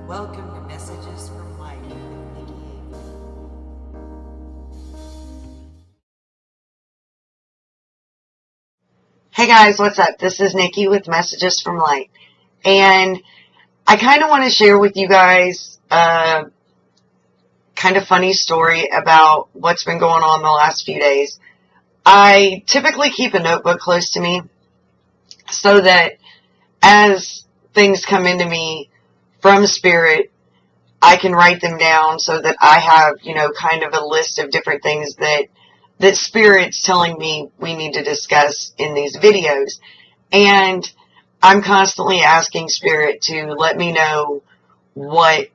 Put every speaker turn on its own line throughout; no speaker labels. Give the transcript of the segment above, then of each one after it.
Welcome to Messages from Light with Nikki Avery.
Hey guys, what's up? This is Nikki with Messages from Light. And I kind of want to share with you guys a kind of funny story about what's been going on the last few days. I typically keep a notebook close to me so that as things come into me from Spirit, I can write them down so that I have, kind of a list of different things that Spirit's telling me we need to discuss in these videos. And I'm constantly asking Spirit to let me know what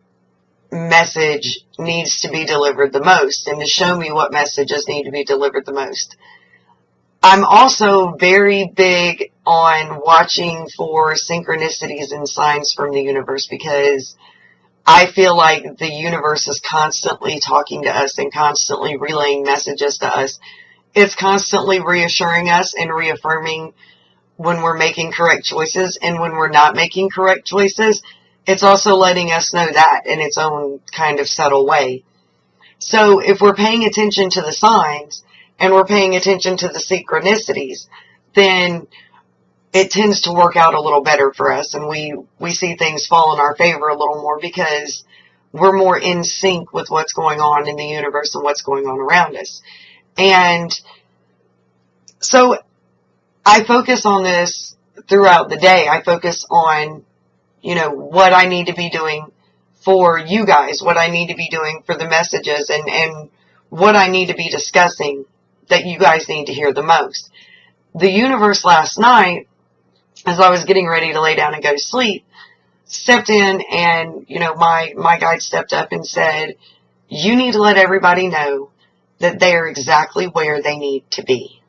message needs to be delivered the most and to show me what messages need to be delivered the most. I'm also very big on watching for synchronicities and signs from the universe because I feel like the universe is constantly talking to us and constantly relaying messages to us. It's constantly reassuring us and reaffirming when we're making correct choices, and when we're not making correct choices, it's also letting us know that in its own kind of subtle way. So if we're paying attention to the signs and we're paying attention to the synchronicities, then it tends to work out a little better for us, and we see things fall in our favor a little more because we're more in sync with what's going on in the universe and what's going on around us. And so I focus on this throughout the day. I focus on, what I need to be doing for you guys, what I need to be doing for the messages, and what I need to be discussing that you guys need to hear the most. The universe last night, as I was getting ready to lay down and go to sleep, stepped in and, my guide stepped up and said, you need to let everybody know that they are exactly where they need to be.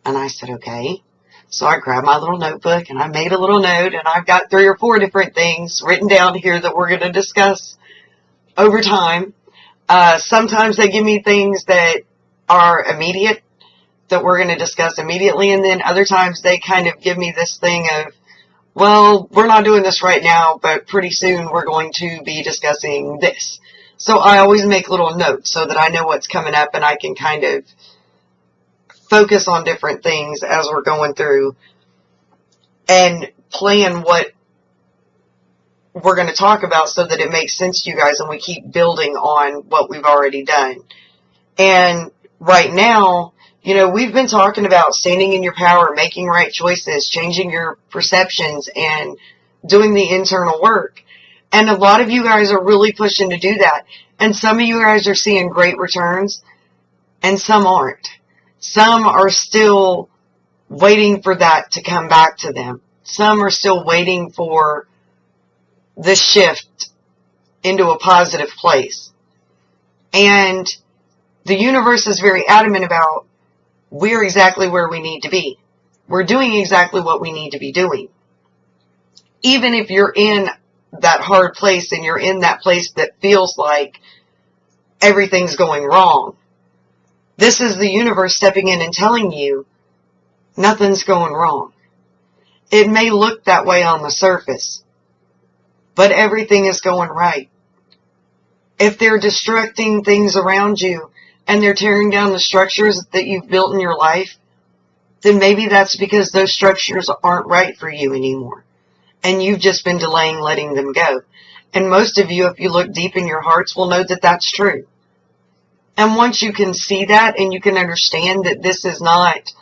And I said, okay. So I grabbed my little notebook and I made a little note, and I've got 3 or 4 different things written down here that we're going to discuss over time. Sometimes they give me things that are immediate, that we're going to discuss immediately, and then other times they kind of give me this thing of, well, we're not doing this right now, but pretty soon we're going to be discussing this. So I always make little notes so that I know what's coming up, and I can kind of focus on different things as we're going through and plan what we're going to talk about so that it makes sense to you guys and we keep building on what we've already done. And right now, we've been talking about standing in your power, making right choices, changing your perceptions, and doing the internal work. And a lot of you guys are really pushing to do that. And some of you guys are seeing great returns, and some aren't. Some are still waiting for that to come back to them. Some are still waiting for the shift into a positive place. And the universe is very adamant about we're exactly where we need to be. We're doing exactly what we need to be doing. Even if you're in that hard place and you're in that place that feels like everything's going wrong, this is the universe stepping in and telling you nothing's going wrong. It may look that way on the surface, but everything is going right. If they're destructing things around you and they're tearing down the structures that you've built in your life, then maybe that's because those structures aren't right for you anymore. And you've just been delaying letting them go. And most of you, if you look deep in your hearts, will know that that's true. And once you can see that and you can understand that this is not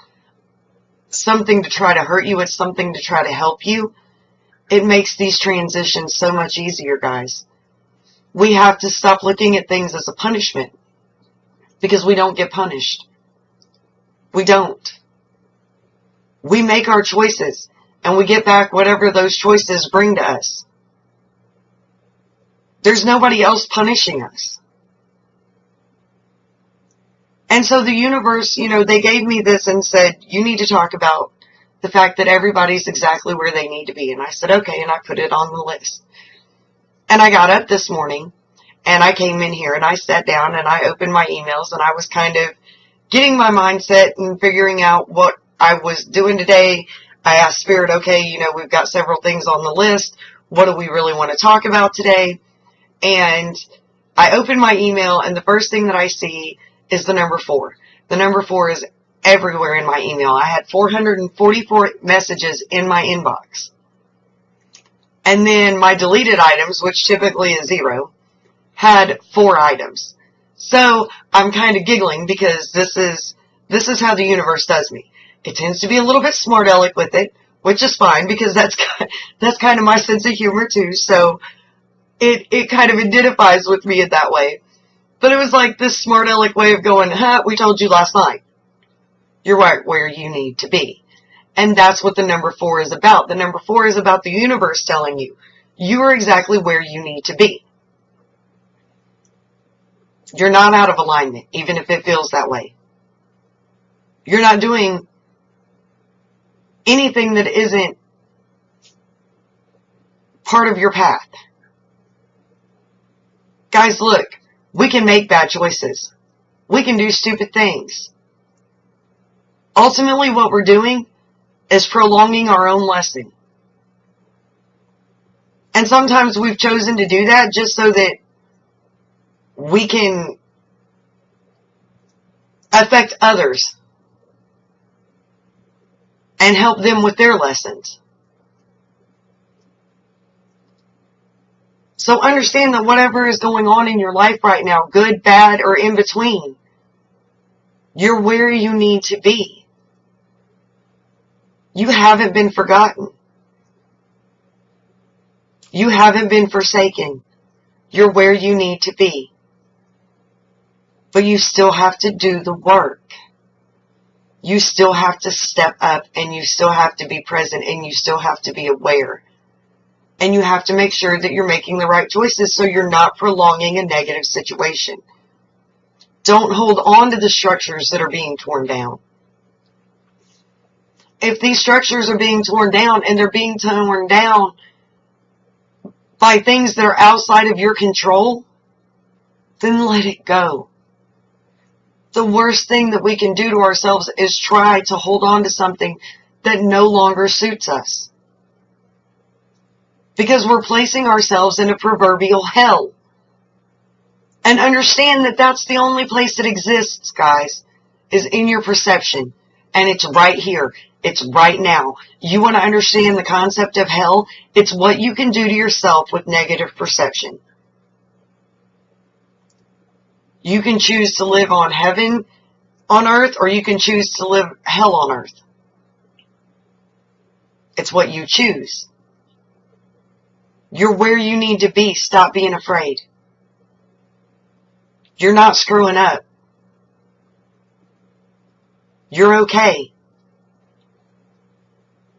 something to try to hurt you, it's something to try to help you, it makes these transitions so much easier, guys. We have to stop looking at things as a punishment because we don't get punished. We don't. We make our choices and we get back whatever those choices bring to us. There's nobody else punishing us. And so the universe, they gave me this and said, you need to talk about the fact that everybody's exactly where they need to be. And I said, okay, and I put it on the list. And I got up this morning and I came in here and I sat down and I opened my emails and I was kind of getting my mindset and figuring out what I was doing today. I asked Spirit, okay, we've got several things on the list. What do we really want to talk about today? And I open my email, and the first thing that I see is the number 4. The number 4 is everywhere in my email. I had 444 messages in my inbox. And then my deleted items, which typically is 0, had 4 items. So I'm kind of giggling because this is how the universe does me. It tends to be a little bit smart aleck with it, which is fine because that's kind of my sense of humor too. So it kind of identifies with me in that way. But it was like this smart aleck way of going, we told you last night. You're right where you need to be. And that's what the number 4 is about. The number 4 is about the universe telling you, you are exactly where you need to be. You're not out of alignment, even if it feels that way. You're not doing anything that isn't part of your path. Guys, look, we can make bad choices. We can do stupid things. Ultimately, what we're doing is prolonging our own lesson. And sometimes we've chosen to do that just so that we can affect others and help them with their lessons. So understand that whatever is going on in your life right now, good, bad, or in between, you're where you need to be. You haven't been forgotten. You haven't been forsaken. You're where you need to be. But you still have to do the work. You still have to step up, and you still have to be present, and you still have to be aware. And you have to make sure that you're making the right choices so you're not prolonging a negative situation. Don't hold on to the structures that are being torn down. If these structures are being torn down and they're being torn down by things that are outside of your control, then let it go. The worst thing that we can do to ourselves is try to hold on to something that no longer suits us. Because we're placing ourselves in a proverbial hell. And understand that that's the only place that exists, guys, is in your perception. And it's right here. It's right now. You want to understand the concept of hell? It's what you can do to yourself with negative perception. You can choose to live on heaven on earth, or you can choose to live hell on earth. It's what you choose. You're where you need to be. Stop being afraid. You're not screwing up. You're okay.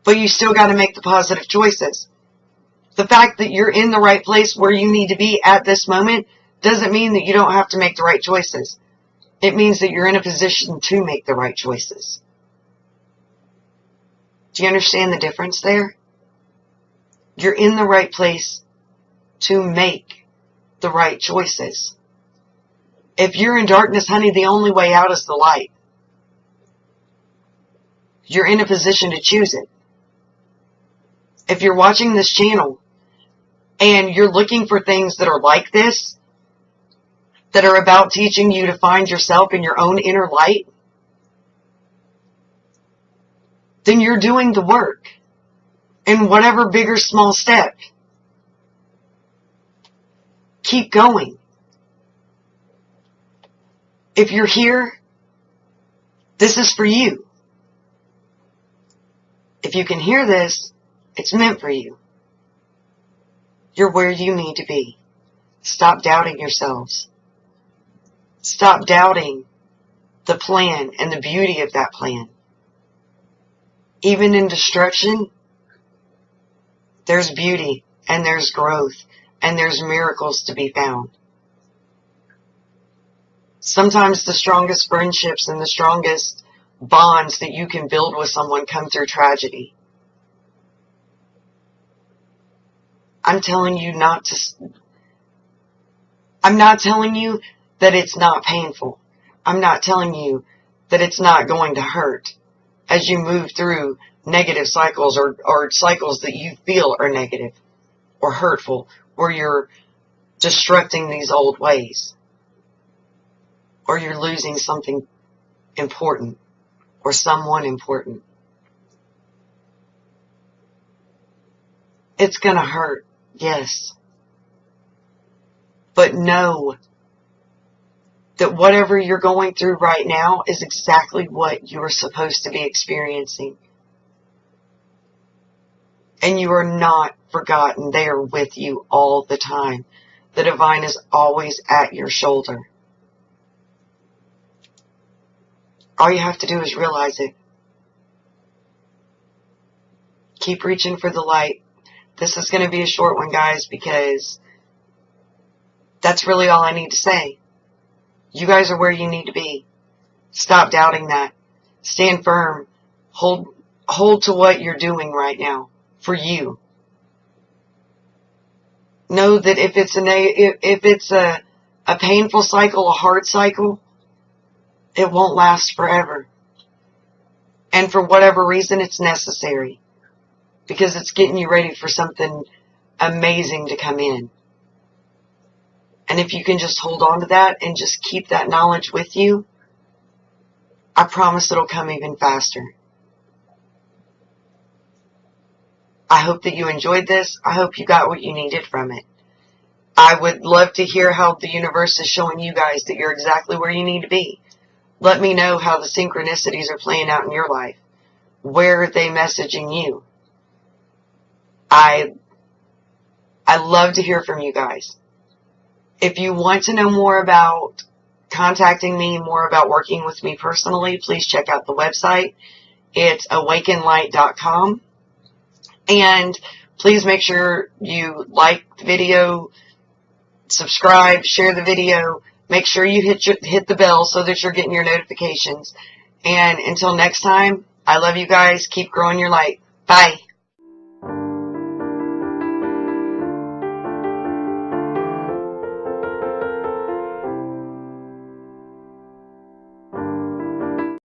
But you still got to make the positive choices. The fact that you're in the right place where you need to be at this moment doesn't mean that you don't have to make the right choices. It means that you're in a position to make the right choices. Do you understand the difference there? You're in the right place to make the right choices. If you're in darkness, honey, the only way out is the light. You're in a position to choose it. If you're watching this channel and you're looking for things that are like this, that are about teaching you to find yourself in your own inner light, then you're doing the work in whatever big or small step. Keep going. If you're here, this is for you. If you can hear this, it's meant for you. You're where you need to be. Stop doubting yourselves. Stop doubting the plan and the beauty of that plan. Even in destruction, there's beauty and there's growth and there's miracles to be found. Sometimes the strongest friendships and the strongest bonds that you can build with someone come through tragedy. I'm telling you I'm not telling you that it's not painful. I'm not telling you that it's not going to hurt as you move through negative cycles or cycles that you feel are negative. or hurtful, or you're destructing these old ways, or you're losing something important or someone important. It's going to hurt, yes. But know that whatever you're going through right now is exactly what you're supposed to be experiencing. And you are not forgotten. They are with you all the time. The divine is always at your shoulder. All you have to do is realize it. Keep reaching for the light. This is going to be a short one, guys, because that's really all I need to say. You guys are where you need to be. Stop doubting that. Stand firm. Hold to what you're doing right now for you. Know that if it's a painful cycle, a hard cycle, it won't last forever. And for whatever reason, it's necessary. Because it's getting you ready for something amazing to come in. And if you can just hold on to that and just keep that knowledge with you, I promise it'll come even faster. I hope that you enjoyed this. I hope you got what you needed from it. I would love to hear how the universe is showing you guys that you're exactly where you need to be. Let me know how the synchronicities are playing out in your life. Where are they messaging you? I love to hear from you guys. If you want to know more about contacting me, more about working with me personally, please check out the website. It's awakenlight.com. And please make sure you like the video, subscribe, share the video. Make sure you hit the bell so that you're getting your notifications. And until next time, I love you guys. Keep growing your light. Bye.